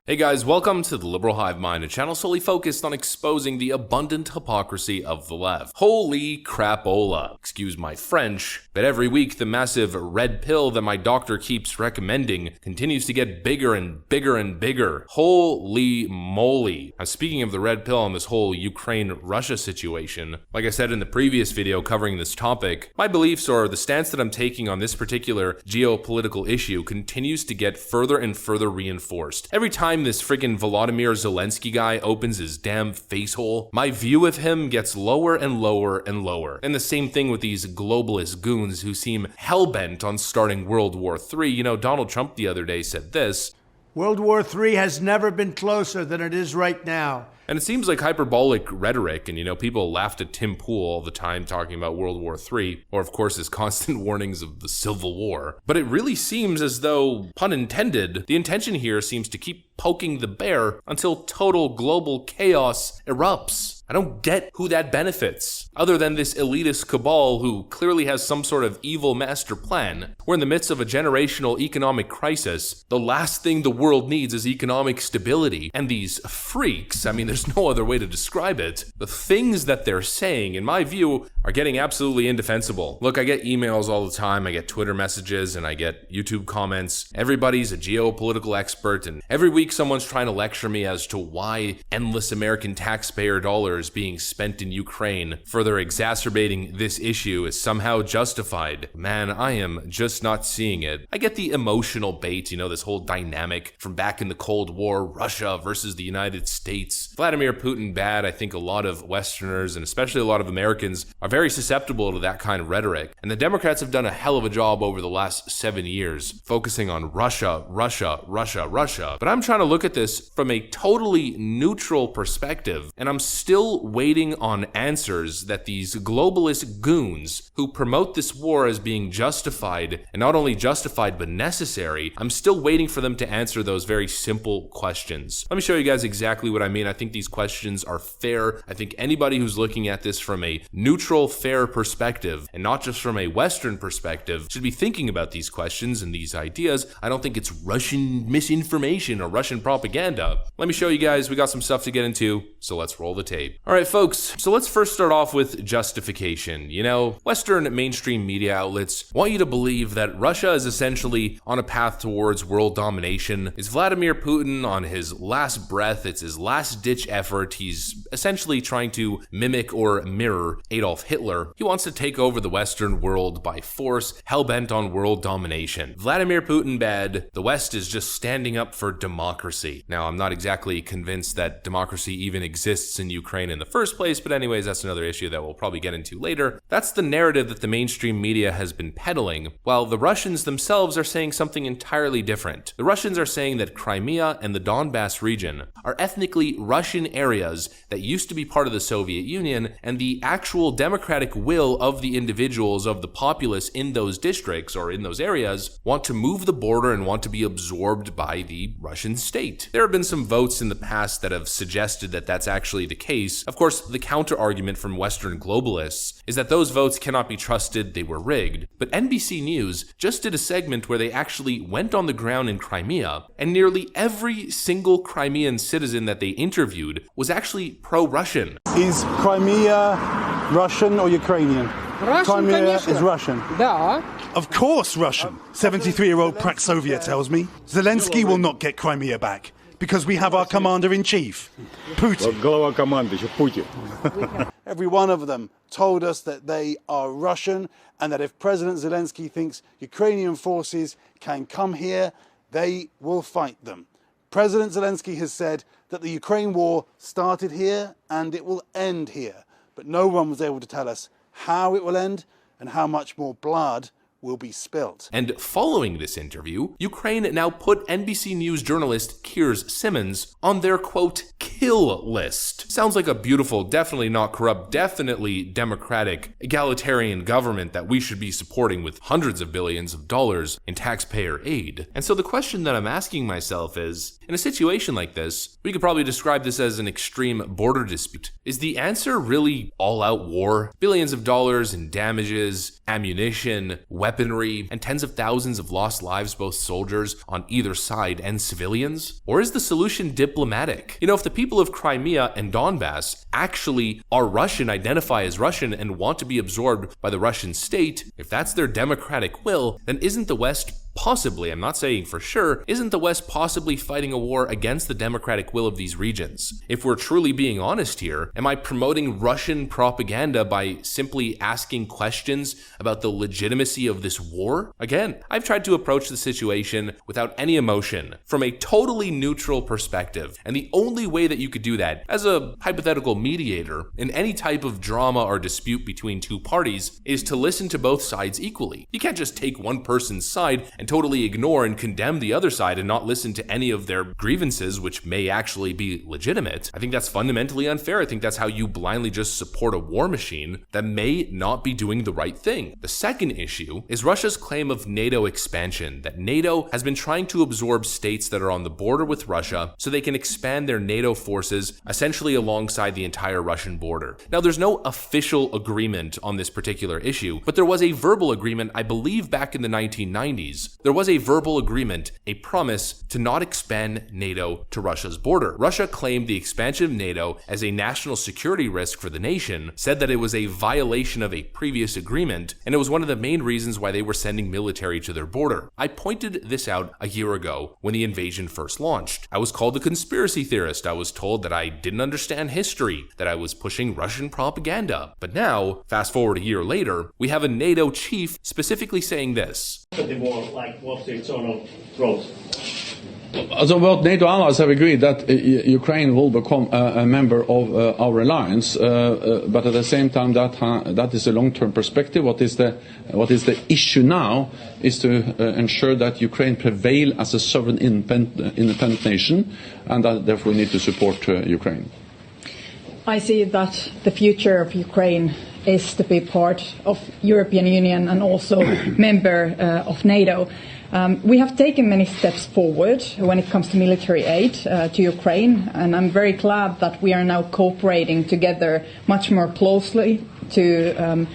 Hey guys, welcome to the Liberal Hive Mind, a channel solely focused on exposing the abundant hypocrisy of the left. Holy crapola, excuse my French, but every week the massive red pill that my doctor keeps recommending continues to get bigger and bigger and bigger. Holy moly. I'm speaking of the red pill on this whole Ukraine-Russia situation. Like I said in the previous video covering this topic, my beliefs or the stance that I'm taking on this particular geopolitical issue continues to get further and further reinforced. Every time this friggin' Volodymyr Zelensky guy opens his damn face hole, my view of him gets lower and lower and lower. And the same thing with these globalist goons who seem hell-bent on starting World War III. You know, Donald Trump the other day said this: World War III has never been closer than it is right now. And it seems like hyperbolic rhetoric, and people laughed at Tim Pool all the time talking about World War III, or of course his constant warnings of the Civil War. But it really seems as though, pun intended, the intention here seems to keep poking the bear until total global chaos erupts. I don't get who that benefits, other than this elitist cabal who clearly has some sort of evil master plan. We're in the midst of a generational economic crisis. The last thing the world needs is economic stability. And these freaks, there's no other way to describe it. The things that they're saying, in my view, are getting absolutely indefensible. Look, I get emails all the time, I get Twitter messages, and I get YouTube comments. Everybody's a geopolitical expert, and every week someone's trying to lecture me as to why endless American taxpayer dollars being spent in Ukraine, further exacerbating this issue, is somehow justified. Man, I am just not seeing it. I get the emotional bait, this whole dynamic from back in the Cold War, Russia versus the United States. Vladimir Putin bad. I think a lot of Westerners, and especially a lot of Americans, are very susceptible to that kind of rhetoric. And the Democrats have done a hell of a job over the last 7 years, focusing on Russia, Russia, Russia, Russia. But I'm trying to look at this from a totally neutral perspective, and I'm still waiting on answers that these globalist goons who promote this war as being justified, and not only justified but necessary, I'm still waiting for them to answer those very simple questions. Let me show you guys exactly what I mean. I think these questions are fair. I think anybody who's looking at this from a neutral, fair perspective, and not just from a Western perspective, should be thinking about these questions and these ideas. I don't think it's Russian misinformation or Russian propaganda. Let me show you guys. We got some stuff to get into, so let's roll the tape. All right, folks, so let's first start off with justification. Western mainstream media outlets want you to believe that Russia is essentially on a path towards world domination. Is Vladimir Putin on his last breath? It's his last-ditch effort. He's essentially trying to mimic or mirror Adolf Hitler. He wants to take over the Western world by force, hell-bent on world domination. Vladimir Putin bad. The West is just standing up for democracy. Now, I'm not exactly convinced that democracy even exists in Ukraine in the first place, but anyways, that's another issue that we'll probably get into later. That's the narrative that the mainstream media has been peddling, while the Russians themselves are saying something entirely different. The Russians are saying that Crimea and the Donbass region are ethnically Russian areas that used to be part of the Soviet Union, and the actual democratic will of the individuals, of the populace in those districts or in those areas, want to move the border and want to be absorbed by the Russian state. There have been some votes in the past that have suggested that that's actually the case. Of course, the counter-argument from Western globalists is that those votes cannot be trusted, they were rigged. But NBC News just did a segment where they actually went on the ground in Crimea, and nearly every single Crimean citizen that they interviewed was actually pro-Russian. Is Crimea Russian or Ukrainian? Russian, Crimea конечно. is Russian. Да. Of course Russian. 73-year-old Praxovia tells me. Zelensky will not get Crimea back because we have our commander-in-chief, Putin. Глава команды, Putin. Every one of them told us that they are Russian and that if President Zelensky thinks Ukrainian forces can come here, they will fight them. President Zelensky has said that the Ukraine war started here and it will end here, but no one was able to tell us how it will end and how much more blood will be spilt. And following this interview, Ukraine now put NBC News journalist Keir Simmons on their, quote, kill list. Sounds like a beautiful, definitely not corrupt, definitely democratic, egalitarian government that we should be supporting with hundreds of billions of dollars in taxpayer aid. And so the question that I'm asking myself is, in a situation like this, we could probably describe this as an extreme border dispute. Is the answer really all-out war? Billions of dollars in damages, ammunition, weapons, weaponry, and tens of thousands of lost lives, both soldiers on either side and civilians? Or is the solution diplomatic? You know, if the people of Crimea and Donbass actually are Russian, identify as Russian, and want to be absorbed by the Russian state, if that's their democratic will, then isn't the West possibly, I'm not saying for sure, isn't the West possibly fighting a war against the democratic will of these regions? If we're truly being honest here, am I promoting Russian propaganda by simply asking questions about the legitimacy of this war? Again, I've tried to approach the situation without any emotion, from a totally neutral perspective, and the only way that you could do that, as a hypothetical mediator in any type of drama or dispute between two parties, is to listen to both sides equally. You can't just take one person's side and totally ignore and condemn the other side and not listen to any of their grievances, which may actually be legitimate. I think that's fundamentally unfair. I think that's how you blindly just support a war machine that may not be doing the right thing. The second issue is Russia's claim of NATO expansion, that NATO has been trying to absorb states that are on the border with Russia so they can expand their NATO forces essentially alongside the entire Russian border. Now, there's no official agreement on this particular issue, but there was a verbal agreement, I believe, back in the 1990s. There was a verbal agreement, a promise to not expand NATO to Russia's border. Russia claimed the expansion of NATO as a national security risk for the nation, said that it was a violation of a previous agreement, and it was one of the main reasons why they were sending military to their border. I pointed this out a year ago when the invasion first launched. I was called a conspiracy theorist. I was told that I didn't understand history, that I was pushing Russian propaganda. But now, fast forward a year later, we have a NATO chief specifically saying this. The war, like, what's the external growth? So both NATO allies have agreed that Ukraine will become a member of our alliance, but at the same time that is a long-term perspective. What is the issue now is to ensure that Ukraine prevail as a sovereign independent nation, and that therefore we need to support Ukraine. I see that the future of Ukraine is to be part of European Union and also member of NATO. We have taken many steps forward when it comes to military aid to Ukraine, and I'm very glad that we are now cooperating together much more closely to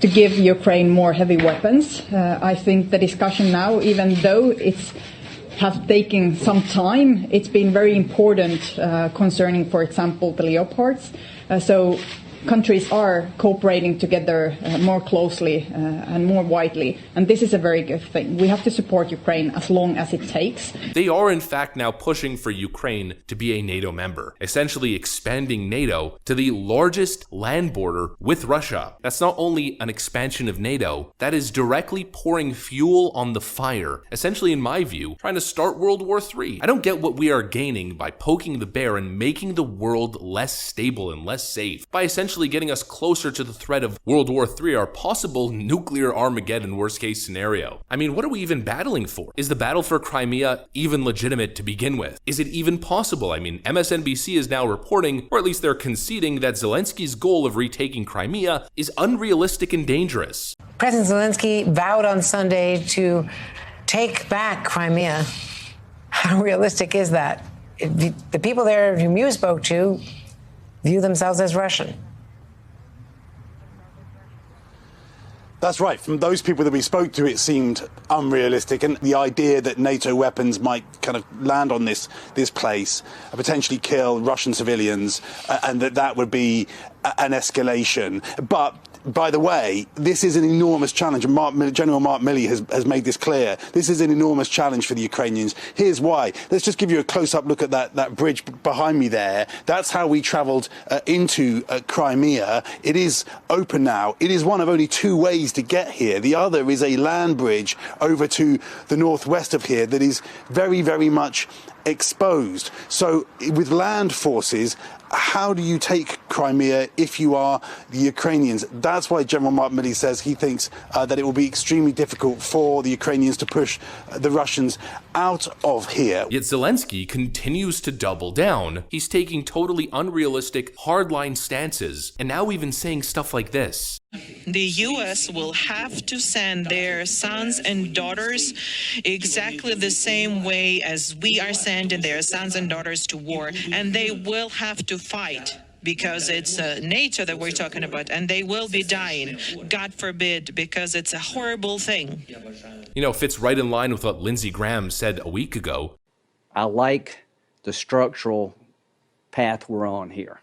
give Ukraine more heavy weapons. I think the discussion now, even though it's have taken some time, it's been very important concerning, for example, the Leopards. So countries are cooperating together more closely and more widely, and this is a very good thing. We have to support Ukraine as long as it takes. They are in fact now pushing for Ukraine to be a NATO member, essentially expanding NATO to the largest land border with Russia. That's not only an expansion of NATO, that is directly pouring fuel on the fire, essentially, in my view, trying to start World War III. I don't get what we are gaining by poking the bear and making the world less stable and less safe, by essentially getting us closer to the threat of World War III, our possible nuclear Armageddon worst case scenario. I mean, what are we even battling for? Is the battle for Crimea even legitimate to begin with? Is it even possible? I mean, MSNBC is now reporting, or at least they're conceding, that Zelensky's goal of retaking Crimea is unrealistic and dangerous. President Zelensky vowed on Sunday to take back Crimea. How realistic is that? The people there whom you spoke to view themselves as Russian. That's right. From those people that we spoke to, it seemed unrealistic. And the idea that NATO weapons might kind of land on this place, potentially kill Russian civilians, and that would be an escalation. But by the way, this is an enormous challenge. General Mark Milley has made this clear. This is an enormous challenge for the Ukrainians. Here's why. Let's just give you a close-up look at that bridge behind me there. That's how we travelled into Crimea. It is open now. It is one of only two ways to get here. The other is a land bridge over to the northwest of here that is very, very much exposed. So with land forces, how do you take Crimea if you are the Ukrainians? That's why General Mark Milley says he thinks that it will be extremely difficult for the Ukrainians to push the Russians out of here. Yet Zelensky continues to double down. He's taking totally unrealistic, hardline stances, and now even saying stuff like this. The U.S. will have to send their sons and daughters exactly the same way as we are sending their sons and daughters to war, and they will have to fight. because it's NATO that we're talking about, and they will be dying, God forbid, because it's a horrible thing. You know, fits right in line with what Lindsey Graham said a week ago. I like the structural path we're on here.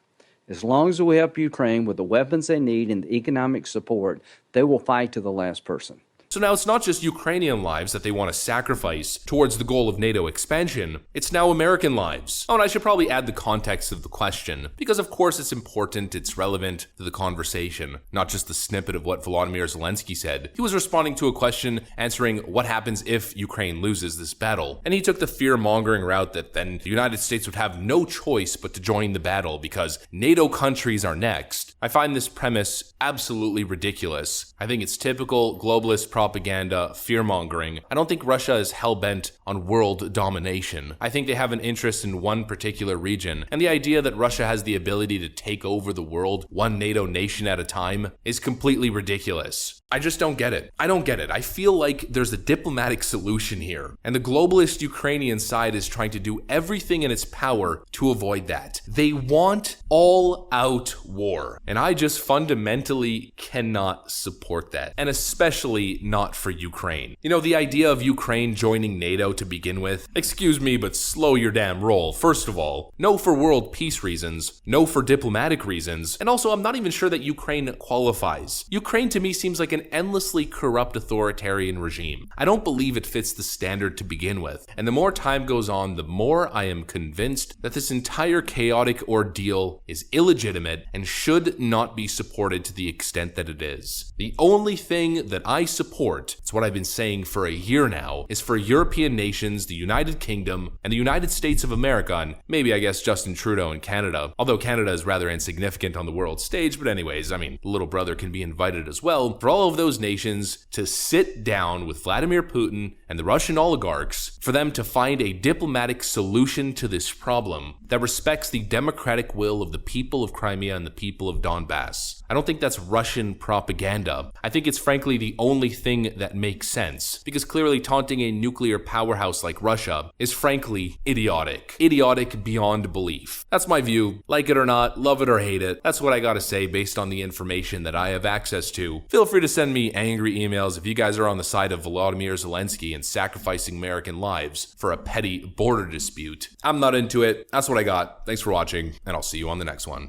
As long as we help Ukraine with the weapons they need and the economic support, they will fight to the last person. So now it's not just Ukrainian lives that they want to sacrifice towards the goal of NATO expansion, it's now American lives. Oh, and I should probably add the context of the question, because of course it's important, it's relevant to the conversation, not just the snippet of what Volodymyr Zelensky said. He was responding to a question answering what happens if Ukraine loses this battle, and he took the fear-mongering route that then the United States would have no choice but to join the battle because NATO countries are next. I find this premise absolutely ridiculous. I think it's typical globalist propaganda, fear-mongering. I don't think Russia is hell-bent on world domination. I think they have an interest in one particular region, and the idea that Russia has the ability to take over the world, one NATO nation at a time, is completely ridiculous. I just don't get it. I don't get it. I feel like there's a diplomatic solution here, and the globalist Ukrainian side is trying to do everything in its power to avoid that. They want all-out war, and I just fundamentally cannot support that, and especially not for Ukraine. You know, the idea of Ukraine joining NATO to begin with, excuse me, but slow your damn roll. First of all, no for world peace reasons, no for diplomatic reasons, and also I'm not even sure that Ukraine qualifies. Ukraine to me seems like an endlessly corrupt authoritarian regime. I don't believe it fits the standard to begin with, and the more time goes on, the more I am convinced that this entire chaotic ordeal is illegitimate and should not be supported to the extent that it is. The only thing that I support, it's what I've been saying for a year now, is for European nations, the United Kingdom, and the United States of America, and maybe I guess Justin Trudeau in Canada, although Canada is rather insignificant on the world stage, but anyways, I mean, little brother can be invited as well, for all of those nations to sit down with Vladimir Putin and the Russian oligarchs for them to find a diplomatic solution to this problem that respects the democratic will of the people of Crimea and the people of Donbass. I don't think that's Russian propaganda. I think it's frankly the only thing that makes sense, because clearly taunting a nuclear powerhouse like Russia is frankly idiotic. Idiotic beyond belief. That's my view. Like it or not, love it or hate it, that's what I gotta say based on the information that I have access to. Feel free to send me angry emails if you guys are on the side of Volodymyr Zelensky and sacrificing American lives for a petty border dispute. I'm not into it. That's what I got. Thanks for watching, and I'll see you on the next one.